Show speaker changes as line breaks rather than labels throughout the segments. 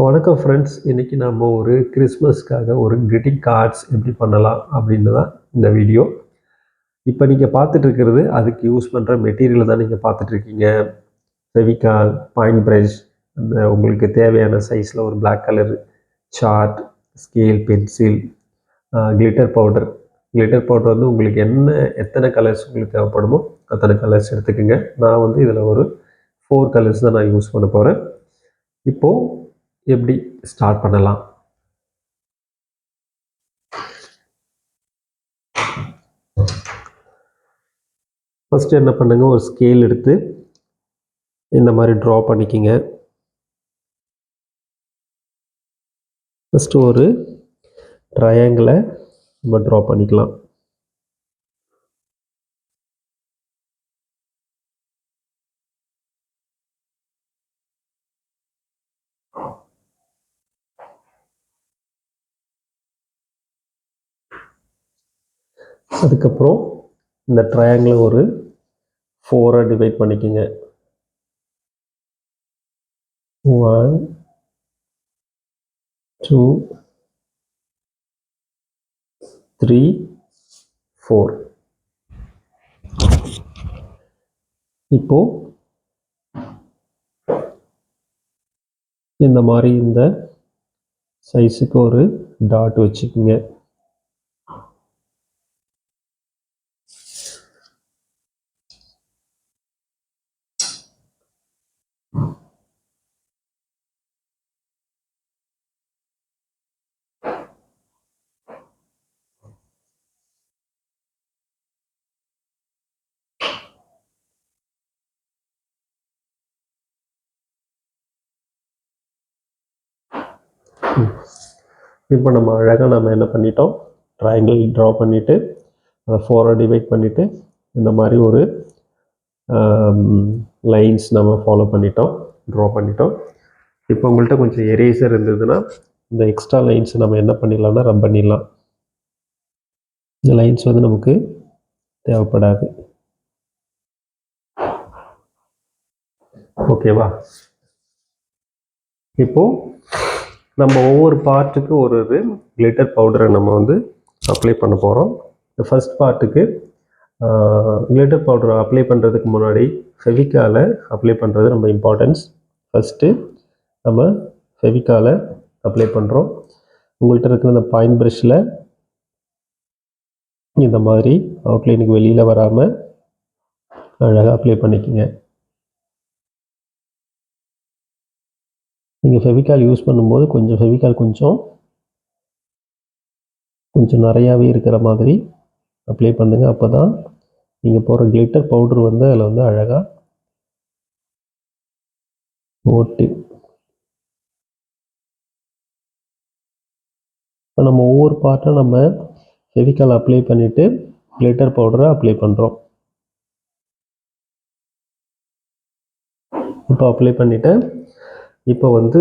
வணக்கம் ஃப்ரெண்ட்ஸ். இன்றைக்கி நம்ம ஒரு கிறிஸ்மஸ்க்காக ஒரு கிரீட்டிங் கார்ட்ஸ் எப்படி பண்ணலாம் அப்படின்னு தான் இந்த வீடியோ. இப்போ நீங்கள் பார்த்துட்ருக்கிறது அதுக்கு யூஸ் பண்ணுற மெட்டீரியல் தான் நீங்கள் பார்த்துட்ருக்கீங்க. ஃபெவிகால், பாயிண்ட் ப்ரஷ், அந்த உங்களுக்கு தேவையான சைஸில் ஒரு black colour chart, scale, pencil, glitter powder. Glitter powder வந்து உங்களுக்கு எத்தனை கலர்ஸ் உங்களுக்கு தேவைப்படுமோ அத்தனை கலர்ஸ் எடுத்துக்கோங்க. நான் வந்து இதில் ஒரு 4 கலர்ஸ் தான் நான் யூஸ் பண்ண போகிறேன். இப்போது எப்படி ஸ்டார்ட் பண்ணலாம்? ஃபஸ்ட்டு என்ன பண்ணுங்கள், ஒரு ஸ்கேல் எடுத்து இந்த மாதிரி ட்ரா பண்ணிக்கிங்க. ஃபஸ்ட்டு ஒரு ட்ரையாங்கிளை நம்ம ட்ரா பண்ணிக்கலாம். அதுக்கப்புறம் இந்த ட்ரையாங்கிளை ஒரு 4 டிவைட் பண்ணிக்கோங்க. 1 2 3 4. இப்போ இந்த மாதிரி இந்த சைஸுக்கு ஒரு டாட் வச்சுக்கோங்க. இப்போ நம்ம அழகாக நம்ம என்ன பண்ணிட்டோம், ட்ரையாங்கிள் ட்ரா பண்ணிவிட்டு அதை 4 டிவைட் பண்ணிவிட்டு இந்த மாதிரி ஒரு லைன்ஸ் நம்ம ஃபாலோ பண்ணிட்டோம், ட்ரா பண்ணிட்டோம். இப்போ உங்கள்கிட்ட கொஞ்சம் எரேசர் இருந்ததுன்னா இந்த எக்ஸ்ட்ரா லைன்ஸ் நம்ம என்ன பண்ணிடலாம்னா ரப் பண்ணிடலாம். இந்த லைன்ஸ் வந்து நமக்கு தேவைப்படாது. ஓகேவா? இப்போது நம்ம ஒவ்வொரு பார்ட்டுக்கு ஒரு கிளிட்டர் பவுடரை நம்ம வந்து அப்ளை பண்ண போகிறோம். இந்த ஃபஸ்ட் பார்ட்டுக்கு கிளிட்டர் பவுடரை அப்ளை பண்ணுறதுக்கு முன்னாடி ஃபெவிகாலை அப்ளை பண்ணுறது ரொம்ப இம்பார்ட்டன்ஸ். ஃபஸ்ட்டு நம்ம ஃபெவிகாலை அப்ளை பண்ணுறோம். உங்கள்கிட்ட இருக்கிற இந்த பாயிண்ட் ப்ரஷில் இந்த மாதிரி அவுட்லைனுக்கு வெளியில் வராமல் அழகாக அப்ளை பண்ணிக்கோங்க. நீங்கள் ஃபெவிகால் யூஸ் பண்ணும்போது கொஞ்சம் ஃபெவிகால் கொஞ்சம் நிறையாவே இருக்கிற மாதிரி அப்ளை பண்ணுங்கள். அப்போ தான் நீங்கள் போடுற கிளிட்டர் பவுடர் வந்து அதில் வந்து அழகாக ஓட்டு. இப்போ நம்ம ஒவ்வொரு பார்ட்டும் நம்ம ஃபெவிகால் அப்ளை பண்ணிவிட்டு கிளிட்டர் பவுடரை அப்ளை பண்ணுறோம். இப்போ அப்ளை பண்ணிவிட்டேன். இப்போ வந்து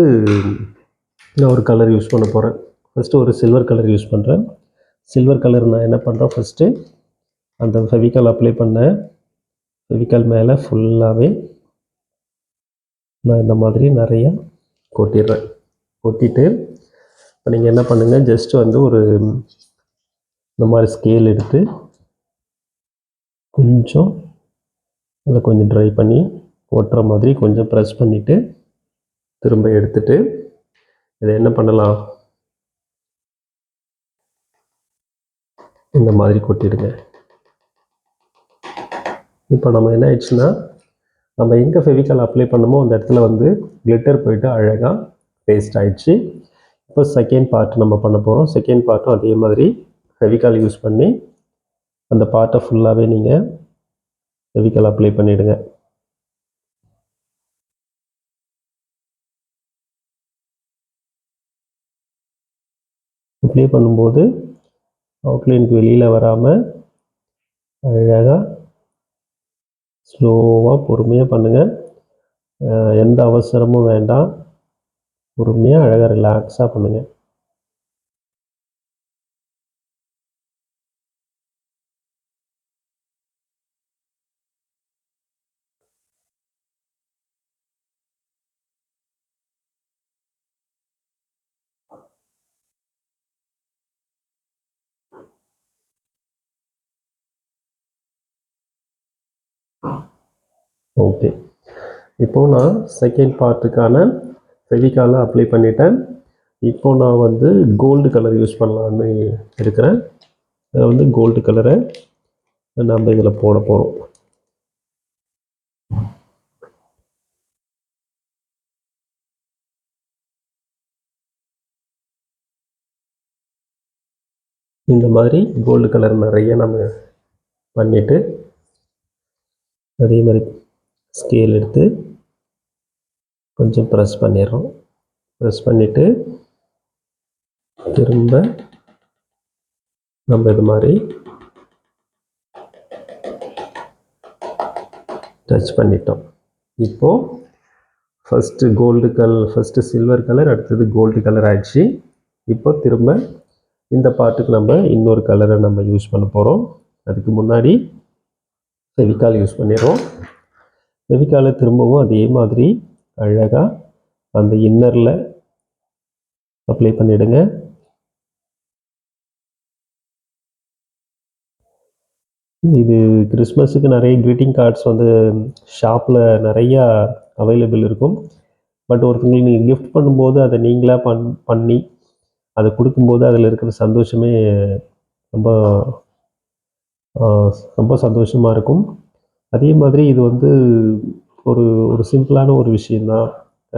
நான் ஒரு கலர் யூஸ் பண்ண போகிறேன். ஃபஸ்ட்டு ஒரு சில்வர் கலர் யூஸ் பண்ணுறேன். சில்வர் கலர் நான் என்ன பண்ணுறேன், ஃபஸ்ட்டு அந்த ஃபெவிகால் அப்ளை பண்ண ஃபெவிகால் மேலே ஃபுல்லாகவே நான் இந்த மாதிரி நிறையா கொட்டிடுறேன். கொட்டிட்டு இப்போ நீங்கள் என்ன பண்ணுங்கள், ஜஸ்ட்டு வந்து ஒரு இந்த மாதிரி ஸ்கேல் எடுத்து கொஞ்சம் அதை கொஞ்சம் ட்ரை பண்ணி ஒட்டுற மாதிரி கொஞ்சம் ப்ரெஸ் பண்ணிவிட்டு திரும்ப எடுத்துட்டு இதை என்ன பண்ணலாம், இந்த மாதிரி கொட்டிடுங்க. இப்போ நம்ம என்ன ஆயிடுச்சுன்னா, நம்ம எங்கே ஃபெவிகால் அப்ளை பண்ணமோ அந்த இடத்துல வந்து கிளிட்டர் போயிட்டு அழகாக பேஸ்ட் ஆகிடுச்சு. இப்போ செகண்ட் பார்ட் நம்ம பண்ண போகிறோம். செகண்ட் பார்ட்டும் அதே மாதிரி ஃபெவிகால் யூஸ் பண்ணி அந்த பார்ட்டை ஃபுல்லாகவே நீங்கள் ஃபெவிகால் அப்ளை பண்ணிவிடுங்க. அப்ளை பண்ணும்போது அவுட்லைனுக்கு வெளியில் வராமல் அழகாக ஸ்லோவாக பொறுமையாக பண்ணுங்கள். எந்த அவசரமும் வேண்டாம். பொறுமையாக அழகாக ரிலாக்ஸாக பண்ணுங்கள். ஓகே, இப்போது நான் செகண்ட் பார்ட்டுக்கான ஃபெவிகாலை அப்ளை பண்ணிட்டேன். இப்போது நான் வந்து கோல்டு கலர் யூஸ் பண்ணலான்னு இருக்கிறேன். அதை வந்து கோல்டு கலரை நம்ம இதில் போட போகிறோம். இந்த மாதிரி கோல்டு கலர் நிறைய நம்ம பண்ணிவிட்டு அதே மாதிரி ஸ்கேல் எடுத்து கொஞ்சம் ப்ரெஸ் பண்ணிடுறோம். ப்ரெஸ் பண்ணிவிட்டு திரும்ப நம்ம இது மாதிரி டச் பண்ணிட்டோம். இப்போது ஃபஸ்ட்டு சில்வர் கலர், அடுத்தது கோல்டு கலர் ஆயிடுச்சு. இப்போ திரும்ப இந்த பார்ட்டுக்கு நம்ம இன்னொரு கலரை நம்ம யூஸ் பண்ண போகிறோம். அதுக்கு முன்னாடி ஃபெவிகால் யூஸ் பண்ணிடுறோம். ஃபெவிகாலை திரும்பவும் அதே மாதிரி அழகாக அந்த இன்னரில் அப்ளை பண்ணிவிடுங்க. இது கிறிஸ்மஸுக்கு நிறைய க்ரீட்டிங் கார்ட்ஸ் வந்து ஷாப்பில் நிறையா அவைலபிள் இருக்கும். பட் ஒருத்தங்களுக்கு நீங்கள் கிஃப்ட் பண்ணும்போது அதை நீங்களாக பண்ணி அதை கொடுக்கும்போது அதில் இருக்கிற சந்தோஷமே ரொம்ப ரொம்ப சந்தோஷமாக இருக்கும். அதே மாதிரி இது வந்து ஒரு ஒரு சிம்பிளான ஒரு விஷயந்தான்.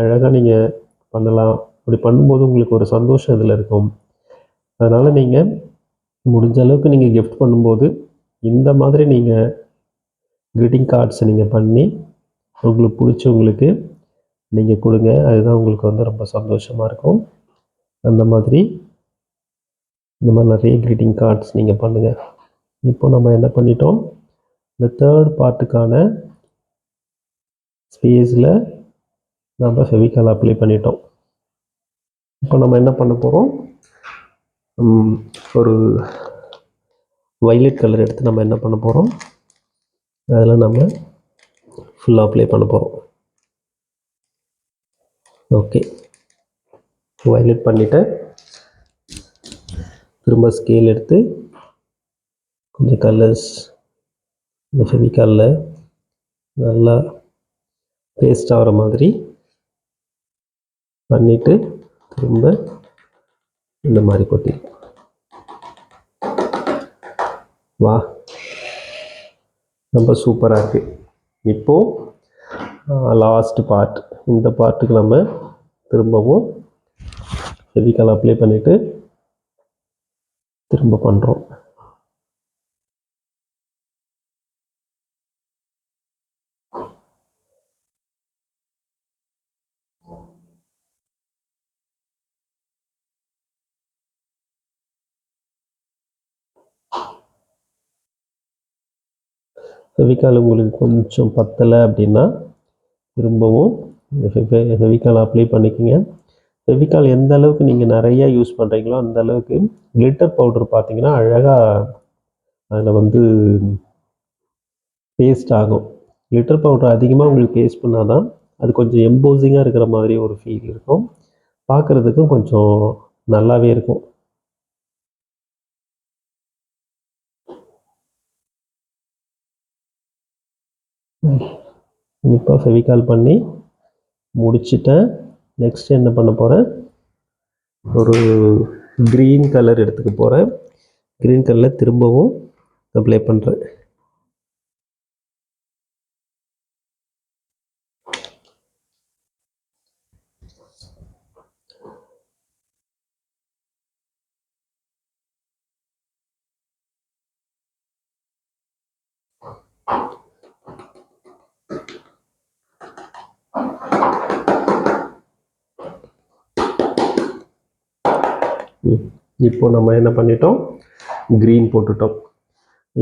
அழகாக நீங்கள் பண்ணலாம். அப்படி பண்ணும்போது உங்களுக்கு ஒரு சந்தோஷம் இதில் இருக்கும். அதனால் நீங்கள் முடிஞ்ச அளவுக்கு நீங்கள் கிஃப்ட் பண்ணும்போது இந்த மாதிரி நீங்கள் க்ரீட்டிங் கார்ட்ஸை நீங்கள் பண்ணி உங்களுக்கு பிடிச்சவங்களுக்கு நீங்கள் கொடுங்க. அதுதான் உங்களுக்கு வந்து ரொம்ப சந்தோஷமாக இருக்கும். அந்த மாதிரி இந்த மாதிரி நிறைய க்ரீட்டிங் கார்ட்ஸ் நீங்கள் பண்ணுங்கள். இப்போ நம்ம என்ன பண்ணிட்டோம், இந்த தேர்ட் பார்ட்டுக்கான ஸ்பேஸில் நம்ம ஃபெவிகால் அப்ளை பண்ணிட்டோம். இப்போ நம்ம என்ன பண்ண போகிறோம், ஒரு வைலட் கலர் எடுத்து நம்ம என்ன பண்ண போகிறோம், அதில் நம்ம ஃபுல்லாக அப்ளை பண்ண போகிறோம். ஓகே, வைலட் பண்ணிவிட்டேன். திரும்ப ஸ்கேல் எடுத்து கொஞ்சம் கலர்ஸ் இந்த ஃபெவிகாலில் நல்லா பேஸ்ட் ஆகிற மாதிரி பண்ணிவிட்டு திரும்ப இந்த மாதிரி கொட்டி வா, ரொம்ப சூப்பராக இருக்குது. இப்போது லாஸ்ட் பார்ட், இந்த பார்ட்டுக்கு நம்ம திரும்பவும் ஃபெவிகால் அப்ளை பண்ணிவிட்டு திரும்ப பண்ணுறோம். ஃபெவிகால் உங்களுக்கு கொஞ்சம் பத்தலை அப்படின்னா திரும்பவும் ஃபெவிகால் அப்ளை பண்ணிக்கோங்க. ஃபெவிகால் எந்த அளவுக்கு நீங்கள் நிறையா யூஸ் பண்ணுறீங்களோ அந்த அளவுக்கு கிளிட்டர் பவுடர் பார்த்தீங்கன்னா அழகாக அதில் வந்து பேஸ்ட் ஆகும். கிளிட்டர் பவுடர் அதிகமாக உங்களுக்கு பேஸ்ட் பண்ணால் தான் அது கொஞ்சம் எம்போசிங்காக இருக்கிற மாதிரி ஒரு ஃபீல் இருக்கும். பார்க்குறதுக்கும் கொஞ்சம் நல்லாவே இருக்கும். இப்போ ஃபெவிகால் பண்ணி முடிச்சிட்டேன். நெக்ஸ்ட் என்ன பண்ண போகிறேன், ஒரு க்ரீன் கலர் எடுத்துக்க போகிறேன். க்ரீன் கலரில் திரும்பவும் அப்ளை பண்ணுறேன். இப்போ நம்ம என்ன பண்ணிட்டோம், க்ரீன் போட்டுட்டோம்.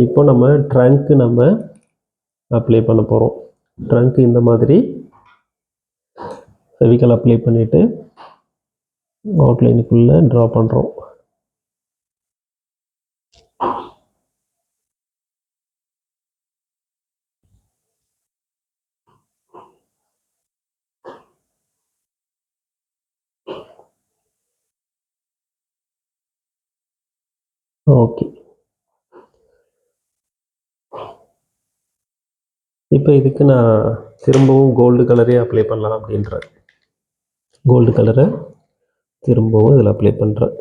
இப்போ நம்ம ட்ரங்க்கு நம்ம அப்ளை பண்ண போகிறோம். ட்ரங்க் இந்த மாதிரி ஃபெவிகால் அப்ளை பண்ணிவிட்டு அவுட்லைனுக்குள்ளே ட்ரா பண்ணுறோம். ஓகே, இப்போ இதுக்கு நான் திரும்பவும் கோல்டு கலரே அப்ளை பண்ணலாம் அப்படின்றேன். கோல்டு கலரை திரும்பவும் இதில் அப்ளை பண்ணுறேன்.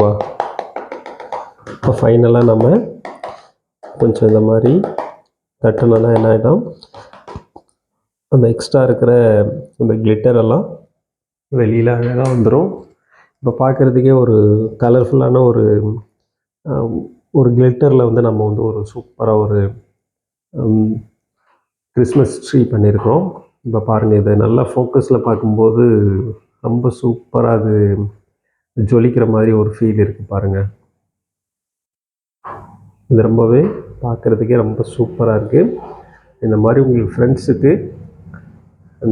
வா, இப்போ ஃபைனலாக நம்ம கொஞ்சம் இந்த மாதிரி தட்டினோன்னா என்ன ஆகிடும், அந்த எக்ஸ்ட்ரா இருக்கிற அந்த கிளிட்டர் எல்லாம் வெளியில் அழகாக வந்துடும். இப்போ பார்க்குறதுக்கே ஒரு கலர்ஃபுல்லான ஒரு கிளிட்டரில் வந்து நம்ம வந்து ஒரு சூப்பராக ஒரு கிறிஸ்மஸ் ட்ரீ பண்ணியிருக்கோம். இப்போ பாருங்கள், இதை நல்லா ஃபோக்கஸில் பார்க்கும்போது ரொம்ப சூப்பராக அது ஜொலிக்கிற மாதிரி ஒரு ஃபீல் இருக்குது பாருங்கள். இது ரொம்பவே பார்க்குறதுக்கே ரொம்ப சூப்பராக இருக்குது. இந்த மாதிரி உங்களுக்கு ஃப்ரெண்ட்ஸுக்கு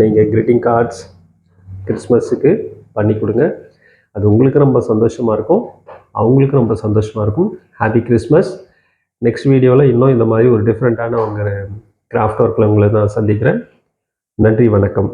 நீங்கள் க்ரீட்டிங் கார்ட்ஸ் கிறிஸ்மஸுக்கு பண்ணி கொடுங்க. அது உங்களுக்கு ரொம்ப சந்தோஷமாக இருக்கும், அவங்களுக்கு ரொம்ப சந்தோஷமாக இருக்கும். Happy Christmas. நெக்ஸ்ட் வீடியோவில் இன்னும் இந்த மாதிரி ஒரு டிஃப்ரெண்ட்டான ஒரு கிராஃப்ட் ஒர்க்கில் உங்களை நான் சந்திக்கிறேன். நன்றி, வணக்கம்.